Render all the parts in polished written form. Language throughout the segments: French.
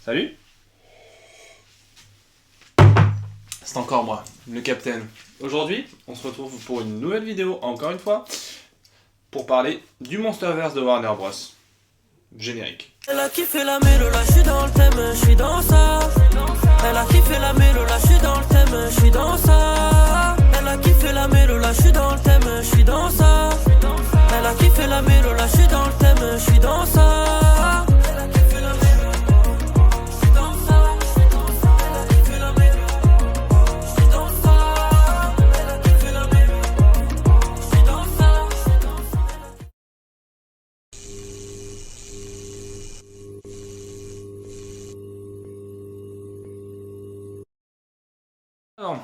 Salut. C'est encore moi, le Capitaine. Aujourd'hui, on se retrouve pour une nouvelle vidéo, encore une fois, pour parler du Monsterverse de Warner Bros. Générique. Elle a kiffé la mélo, là j'suis dans le thème, j'suis dans ça. Elle a kiffé la mélo, là j'suis dans le thème, j'suis dans ça. Elle a kiffé la mélo, là j'suis dans le thème, j'suis dans ça. Elle a kiffé la mélo, là j'suis dans le thème, j'suis dans ça. Elle a kiffé la mélo, j'suis dans ça. Elle a kiffé la mélo, j'suis dans ça. Elle a kiffé la mélo, j'suis dans ça. Alors,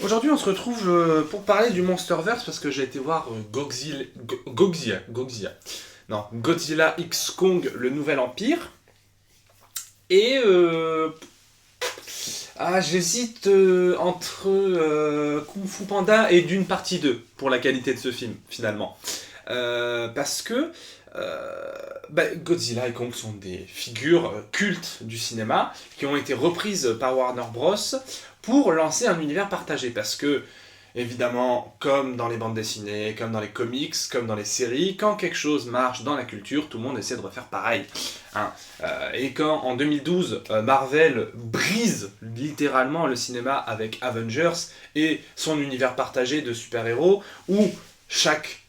aujourd'hui, on se retrouve pour parler du Monsterverse parce que j'ai été voir Godzilla X Kong, le Nouvel Empire. Et j'hésite entre Kung Fu Panda et Dune partie 2 pour la qualité de ce film, finalement. Parce que Godzilla et Kong sont des figures cultes du cinéma qui ont été reprises par Warner Bros. Pour lancer un univers partagé. Parce que, évidemment, comme dans les bandes dessinées, comme dans les comics, comme dans les séries, quand quelque chose marche dans la culture, tout le monde essaie de refaire pareil. Et quand, en 2012, Marvel brise littéralement le cinéma avec Avengers et son univers partagé de super-héros, où chaque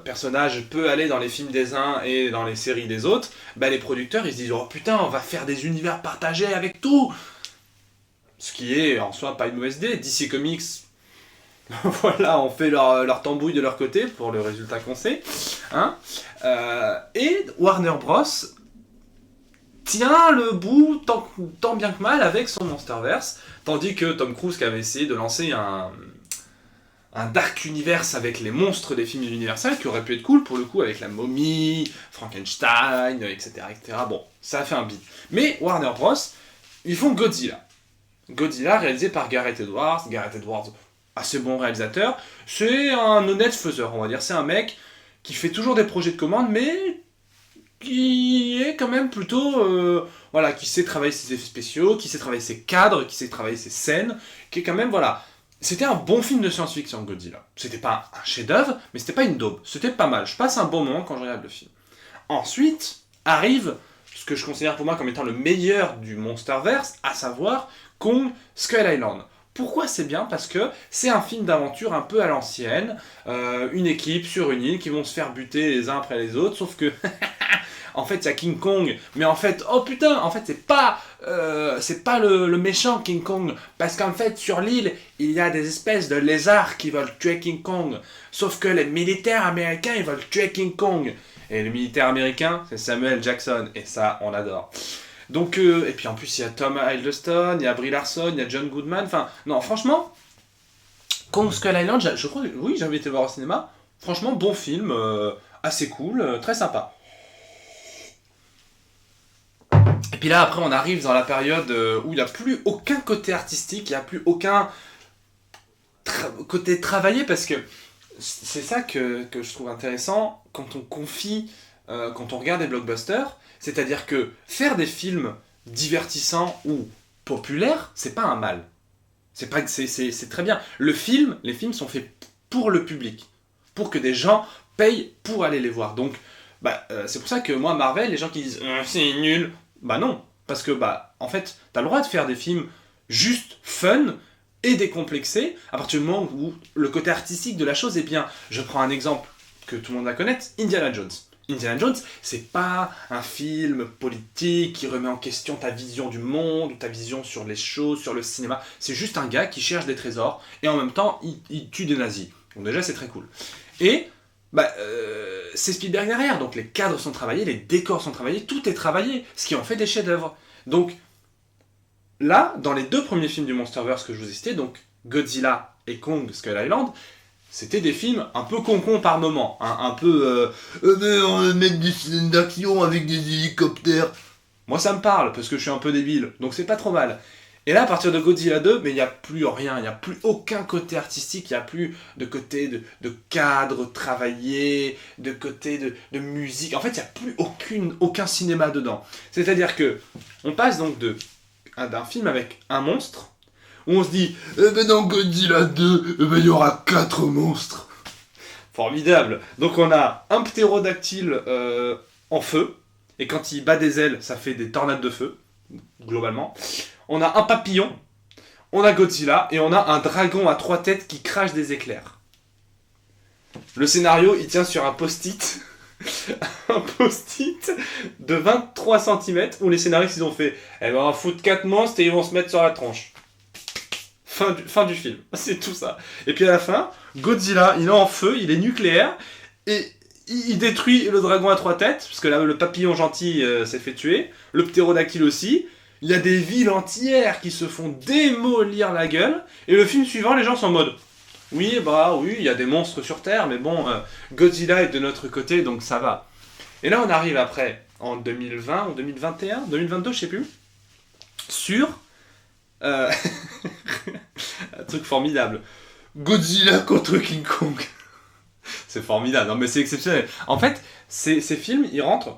personnage peut aller dans les films des uns et dans les séries des autres, les producteurs ils se disent « Oh putain, on va faire des univers partagés avec tout !» Ce qui est en soi pas une mauvaise idée. DC Comics, voilà, on fait leur tambouille de leur côté pour le résultat qu'on sait. Et Warner Bros. Tient le bout tant bien que mal avec son Monsterverse, tandis que Tom Cruise qui avait essayé de lancer un Dark Universe avec les monstres des films Universal, qui aurait pu être cool pour le coup avec la momie, Frankenstein, etc. Bon, ça a fait un bide. Mais Warner Bros, ils font Godzilla. Godzilla réalisé par Gareth Edwards, assez bon réalisateur, c'est un honnête faiseur, on va dire, c'est un mec qui fait toujours des projets de commande, mais qui est quand même plutôt, qui sait travailler ses effets spéciaux, qui sait travailler ses cadres, qui sait travailler ses scènes, qui est quand même, c'était un bon film de science-fiction, Godzilla. C'était pas un chef-d'œuvre, mais c'était pas une daube, c'était pas mal, je passe un bon moment quand je regarde le film. Ensuite, arrive ce que je considère pour moi comme étant le meilleur du Monsterverse, à savoir Kong Skull Island. Pourquoi c'est bien? Parce que c'est un film d'aventure un peu à l'ancienne, une équipe sur une île qui vont se faire buter les uns après les autres, sauf que en fait il y a King Kong, mais en fait, oh putain, en fait c'est pas le méchant King Kong, parce qu'en fait sur l'île il y a des espèces de lézards qui veulent tuer King Kong, sauf que les militaires américains ils veulent tuer King Kong, et le militaire américain c'est Samuel Jackson, et ça on adore. Donc, et puis en plus il y a Tom Hiddleston, il y a Brie Larson, il y a John Goodman, non franchement, Kong Skull Island, je crois, oui j'avais été le voir au cinéma, franchement bon film, assez cool, très sympa. Et puis là après on arrive dans la période où il n'y a plus aucun côté artistique, il n'y a plus aucun côté travaillé, parce que c'est ça que je trouve intéressant quand on confie, quand on regarde des blockbusters, c'est-à-dire que faire des films divertissants ou populaires, c'est pas un mal. C'est très bien. Les films sont faits pour le public, pour que des gens payent pour aller les voir. Donc, c'est pour ça que moi, Marvel, les gens qui disent c'est nul, non, parce que en fait, t'as le droit de faire des films juste fun et décomplexés à partir du moment où le côté artistique de la chose est bien. Je prends un exemple que tout le monde va connaître, Indiana Jones. Indiana Jones, c'est pas un film politique qui remet en question ta vision du monde, ou ta vision sur les choses, sur le cinéma. C'est juste un gars qui cherche des trésors, et en même temps, il tue des nazis. Donc déjà, c'est très cool. Et, c'est Spielberg derrière, donc les cadres sont travaillés, les décors sont travaillés, tout est travaillé, ce qui en fait des chefs-d'œuvre. Donc, là, dans les deux premiers films du Monsterverse que je vous ai cités, donc Godzilla et Kong Skull Island, c'était des films un peu con par moment, un peu on va mettre des scènes d'action avec des hélicoptères. Moi ça me parle, parce que je suis un peu débile, donc c'est pas trop mal. Et là, à partir de Godzilla 2, mais il n'y a plus rien, il n'y a plus aucun côté artistique, il n'y a plus de côté de cadre travaillé, de côté de musique. En fait, il n'y a plus aucun cinéma dedans. C'est-à-dire que on passe donc d'un film avec un monstre, où on se dit « Eh ben dans Godzilla 2, il y aura 4 monstres !» Formidable. Donc on a un ptérodactyle en feu, et quand il bat des ailes, ça fait des tornades de feu, globalement. On a un papillon, on a Godzilla, et on a un dragon à 3 têtes qui crache des éclairs. Le scénario, il tient sur un post-it, un post-it de 23 cm, où les scénaristes, ils ont fait « Eh ben on va foutre 4 monstres et ils vont se mettre sur la tronche. » Fin du film, c'est tout ça. Et puis à la fin, Godzilla, il est en feu, il est nucléaire, et il détruit le dragon à 3 têtes, parce que là, le papillon gentil s'est fait tuer, le ptérodactyle aussi. Il y a des villes entières qui se font démolir la gueule, et le film suivant, les gens sont en mode oui, il y a des monstres sur Terre, mais bon, Godzilla est de notre côté, donc ça va. Et là, on arrive après, en 2020 ou 2021, 2022, je sais plus, sur un truc formidable. Godzilla contre King Kong. C'est formidable, non mais c'est exceptionnel. En fait, ces films, ils rentrent...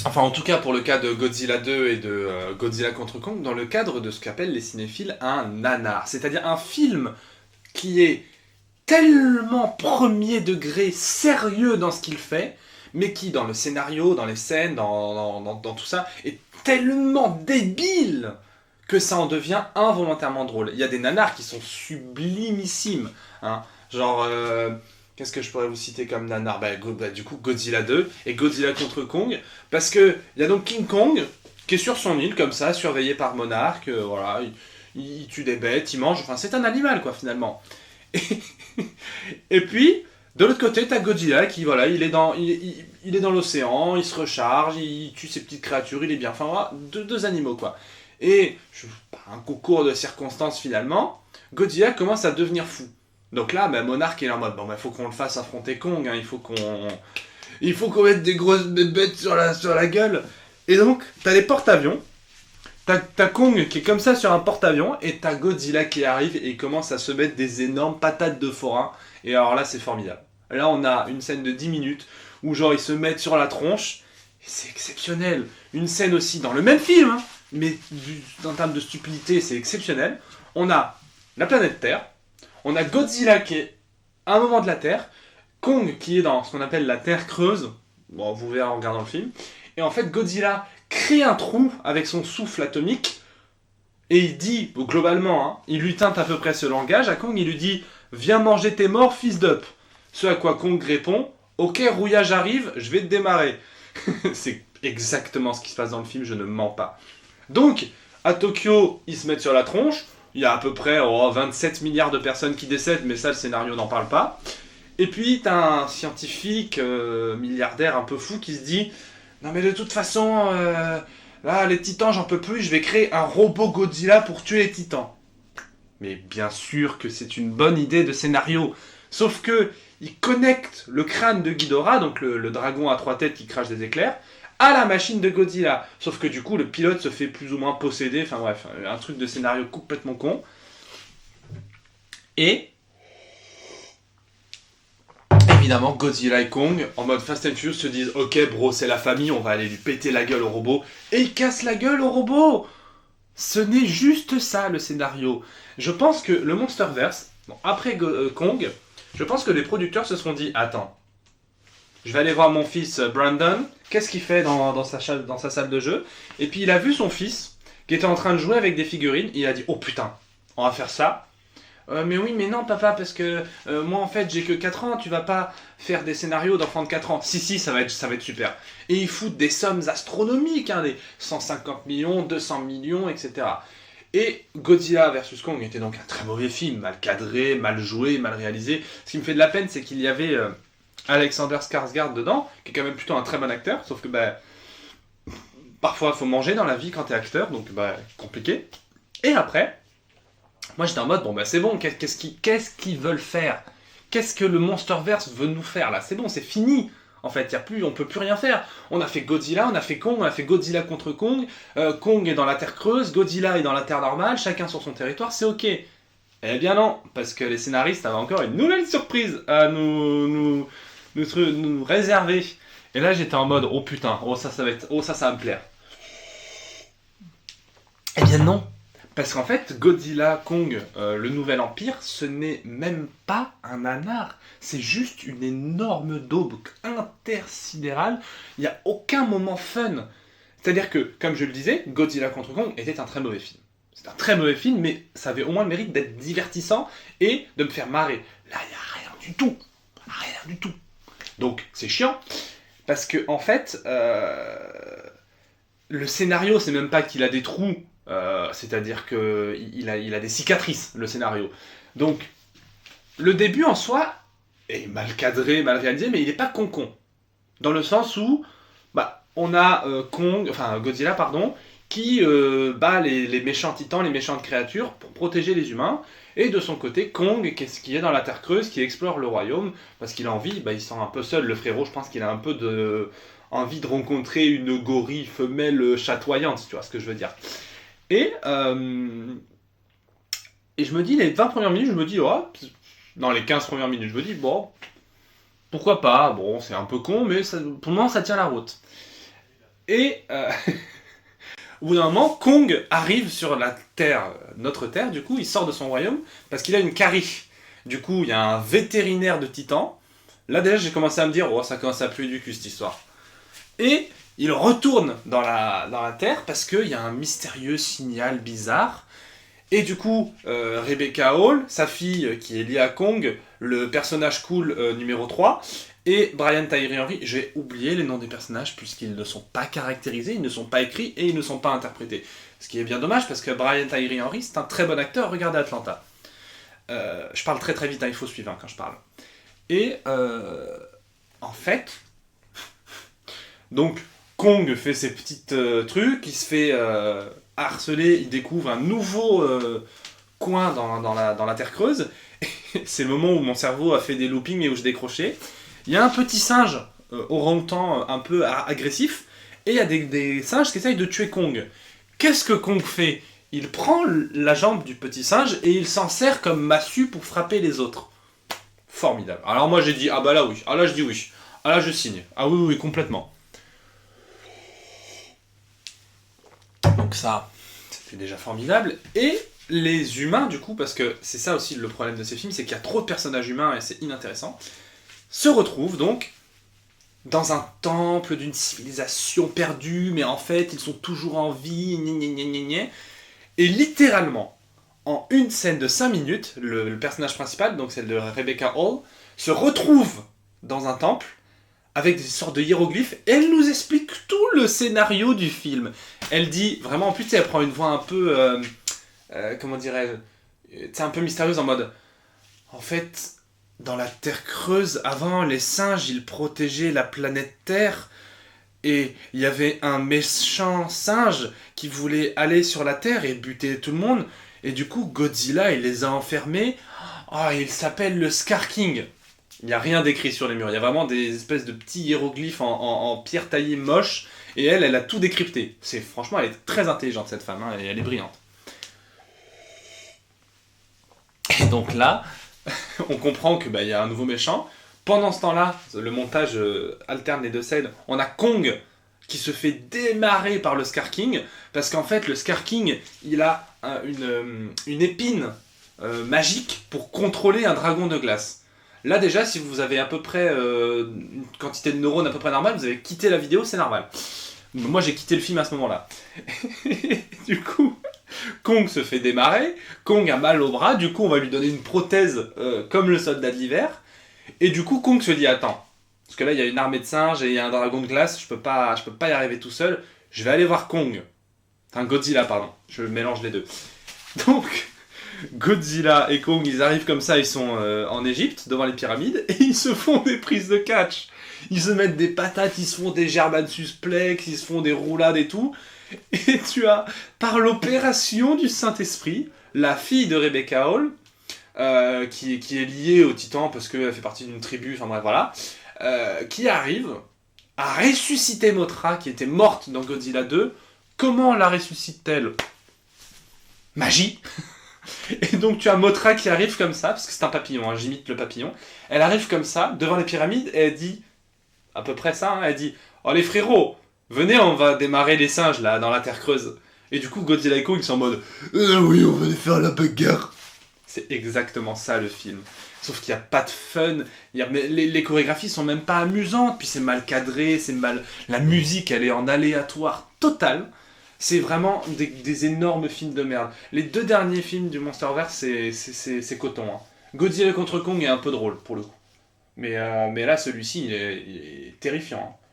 Enfin, en tout cas, pour le cas de Godzilla 2 et de Godzilla contre Kong, dans le cadre de ce qu'appellent les cinéphiles un nanar. C'est-à-dire un film qui est tellement premier degré, sérieux dans ce qu'il fait, mais qui, dans le scénario, dans les scènes, dans tout ça, est tellement débile que ça en devient involontairement drôle. Il y a des nanars qui sont sublimissimes, hein. Genre... Qu'est-ce que je pourrais vous citer comme nanar ? Du coup, Godzilla 2 et Godzilla contre Kong. Parce qu'il y a donc King Kong qui est sur son île, comme ça, surveillé par Monarch. Voilà, il tue des bêtes, il mange. Enfin, c'est un animal, quoi, finalement. Et puis, de l'autre côté, t'as Godzilla qui, voilà, il est dans l'océan, il se recharge, il tue ses petites créatures, il est bien. Enfin, voilà, deux animaux, quoi. Et, par un concours de circonstances, finalement, Godzilla commence à devenir fou. Donc là, Monarch est en mode, faut qu'on le fasse affronter Kong, hein, il faut qu'on mette des grosses bêtes sur la gueule. Et donc, t'as les porte-avions, t'as Kong qui est comme ça sur un porte-avions, et t'as Godzilla qui arrive et il commence à se mettre des énormes patates de forain. Et alors là, c'est formidable. Là, on a une scène de 10 minutes, où genre ils se mettent sur la tronche, et c'est exceptionnel. Une scène aussi dans le même film, hein, mais en termes de stupidité, c'est exceptionnel. On a la planète Terre, on a Godzilla qui est à un moment de la Terre, Kong qui est dans ce qu'on appelle la Terre creuse, bon, vous verrez en regardant le film, et en fait Godzilla crée un trou avec son souffle atomique, et il dit, globalement, hein, il lui teinte à peu près ce langage, à Kong il lui dit « Viens manger tes morts, fils d'up ». Ce à quoi Kong répond « Ok, rouillage arrive, je vais te démarrer ». C'est exactement ce qui se passe dans le film, je ne mens pas. Donc, à Tokyo, ils se mettent sur la tronche. Il y a à peu près 27 milliards de personnes qui décèdent, mais ça, le scénario n'en parle pas. Et puis, t'as un scientifique milliardaire un peu fou qui se dit « Non mais de toute façon, là, les titans, j'en peux plus, je vais créer un robot Godzilla pour tuer les titans. » Mais bien sûr que c'est une bonne idée de scénario. Sauf que il connecte le crâne de Ghidorah, donc le dragon à 3 têtes qui crache des éclairs, à la machine de Godzilla. Sauf que du coup, le pilote se fait plus ou moins posséder. Enfin bref, un truc de scénario complètement con. Et évidemment, Godzilla et Kong, en mode Fast and Furious, se disent « Ok bro, c'est la famille, on va aller lui péter la gueule au robot. » Et ils cassent la gueule au robot. Ce n'est juste ça, le scénario. Je pense que le Monsterverse, après Kong, je pense que les producteurs se seront dit « Attends, je vais aller voir mon fils Brandon, qu'est-ce qu'il fait dans sa salle de jeu ?» Et puis il a vu son fils qui était en train de jouer avec des figurines, et il a dit « Oh putain, on va faire ça. Mais oui, mais non papa, parce que moi en fait j'ai que 4 ans, tu vas pas faire des scénarios d'enfants de 4 ans. Si, ça va être super. » Et ils foutent des sommes astronomiques, hein, des 150 millions, 200 millions, etc. Et Godzilla vs Kong était donc un très mauvais film, mal cadré, mal joué, mal réalisé. Ce qui me fait de la peine, c'est qu'il y avait Alexander Skarsgård dedans, qui est quand même plutôt un très bon acteur, sauf que parfois il faut manger dans la vie quand t'es acteur, donc compliqué. Et après, moi j'étais en mode, c'est bon, qu'est-ce qu'ils veulent faire ? Qu'est-ce que le Monsterverse veut nous faire là ? C'est bon, c'est fini. En fait, on peut plus rien faire. On a fait Godzilla, on a fait Kong, on a fait Godzilla contre Kong. Kong est dans la Terre creuse, Godzilla est dans la Terre normale, chacun sur son territoire, c'est ok. Eh bien non, parce que les scénaristes avaient encore une nouvelle surprise à nous réserver. Et là, j'étais en mode, oh putain, ça va me plaire. Eh bien non, parce qu'en fait, Godzilla Kong, le nouvel empire, ce n'est même pas un nanar. C'est juste une énorme daube intersidérale. Il n'y a aucun moment fun. C'est-à-dire que, comme je le disais, Godzilla contre Kong était un très mauvais film. C'est un très mauvais film, mais ça avait au moins le mérite d'être divertissant et de me faire marrer. Là, il n'y a rien du tout. Rien du tout. Donc, c'est chiant. Parce que, en fait, le scénario, c'est même pas qu'il a des trous. C'est-à-dire qu'il a des cicatrices, le scénario. Donc, le début, en soi, est mal cadré, mal réalisé, mais il n'est pas con-con. Dans le sens où, on a Godzilla, qui bat les méchants titans, les méchantes créatures, pour protéger les humains. Et de son côté, Kong, qui est dans la Terre creuse, qui explore le royaume, parce qu'il a envie, il se sent un peu seul, le frérot, je pense qu'il a un peu envie de rencontrer une gorille femelle chatoyante, tu vois ce que je veux dire. Et je me dis, les 20 premières minutes, dans les 15 premières minutes, je me dis, bon, pourquoi pas, bon, c'est un peu con, mais pour le moment, ça tient la route. Et au bout d'un moment, Kong arrive sur la Terre, notre Terre, du coup, il sort de son royaume, parce qu'il a une carie. Du coup, il y a un vétérinaire de titan. Là, déjà, j'ai commencé à me dire, ça commence à puer du cul, cette histoire. Et il retourne dans la Terre, parce qu'il y a un mystérieux signal bizarre. Et du coup, Rebecca Hall, sa fille, qui est liée à Kong, le personnage cool numéro 3, et Brian Tyree Henry, j'ai oublié les noms des personnages puisqu'ils ne sont pas caractérisés, ils ne sont pas écrits et ils ne sont pas interprétés. Ce qui est bien dommage parce que Brian Tyree Henry, c'est un très bon acteur, regardez Atlanta. Je parle très très vite, il faut suivre quand je parle. Et en fait, donc Kong fait ses petits trucs, il se fait harceler, il découvre un nouveau coin dans la Terre creuse. C'est le moment où mon cerveau a fait des loopings et où je décrochais. Il y a un petit singe orang-outan un peu agressif, et il y a des singes qui essayent de tuer Kong. Qu'est-ce que Kong fait ? Il prend la jambe du petit singe et il s'en sert comme massue pour frapper les autres. Formidable. Alors moi j'ai dit, là oui, là je dis oui, là je signe, oui, complètement. Donc ça, c'était déjà formidable, et les humains du coup, parce que c'est ça aussi le problème de ces films, c'est qu'il y a trop de personnages humains et c'est inintéressant, se retrouvent donc dans un temple d'une civilisation perdue, mais en fait ils sont toujours en vie, et littéralement, en une scène de 5 minutes, le personnage principal, donc celle de Rebecca Hall, se retrouve dans un temple avec des sortes de hiéroglyphes, et elle nous explique tout le scénario du film. Elle dit, vraiment, en plus elle prend une voix un peu, comment dirais-je, un peu mystérieuse en mode, en fait, dans la Terre creuse, avant, les singes, ils protégeaient la planète Terre, et il y avait un méchant singe qui voulait aller sur la Terre et buter tout le monde, et du coup, Godzilla, il les a enfermés. Il s'appelle le Scar King. Il n'y a rien d'écrit sur les murs, il y a vraiment des espèces de petits hiéroglyphes en pierre taillée moche, et elle a tout décrypté. Franchement, elle est très intelligente, cette femme, et elle est brillante. Et donc là, on comprend que y a un nouveau méchant. Pendant ce temps-là, le montage alterne les deux scènes. On a Kong qui se fait démarrer par le Scar King, parce qu'en fait, le Scar King, il a une épine magique pour contrôler un dragon de glace. Là déjà, si vous avez à peu près une quantité de neurones à peu près normale, vous avez quitté la vidéo, c'est normal. Moi, j'ai quitté le film à ce moment-là. Du coup, Kong se fait démarrer, Kong a mal au bras, du coup on va lui donner une prothèse comme le soldat de l'hiver, et du coup Kong se dit, attends, parce que là il y a une armée de singes et il y a un dragon de glace, je peux pas y arriver tout seul, je vais aller voir Kong. Enfin Godzilla, pardon, je mélange les deux. Donc, Godzilla et Kong, ils arrivent comme ça, ils sont en Égypte, devant les pyramides, et ils se font des prises de catch. Ils se mettent des patates, ils se font des germanes susplex, ils se font des roulades et tout. Et tu as, par l'opération du Saint-Esprit, la fille de Rebecca Hall, qui est liée au Titan parce qu'elle fait partie d'une tribu, enfin bref, voilà. qui arrive à ressusciter Mothra, qui était morte dans Godzilla 2. Comment la ressuscite-t-elle ? Magie. Et donc tu as Mothra qui arrive comme ça, parce que c'est un papillon, hein, j'imite le papillon. Elle arrive comme ça, devant les pyramides, et elle dit, à peu près ça, hein, elle dit « Oh les frérots, venez, on va démarrer les singes, là, dans la terre creuse. » Et du coup, Godzilla et Kong, ils sont en mode « Oui, on va les faire la bagarre. » C'est exactement ça, le film. Sauf qu'il n'y a pas de fun, les chorégraphies sont même pas amusantes, puis c'est mal cadré, la musique, elle est en aléatoire total. C'est vraiment des énormes films de merde. Les 2 derniers films du Monsterverse, c'est coton. Hein. Godzilla contre Kong est un peu drôle, pour le coup. Mais là, celui-ci, il est terrifiant. Hein.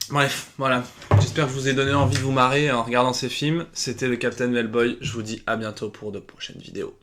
Bref, voilà. J'espère que je vous ai donné envie de vous marrer en regardant ces films. C'était le Captain Wellboy. Je vous dis à bientôt pour de prochaines vidéos.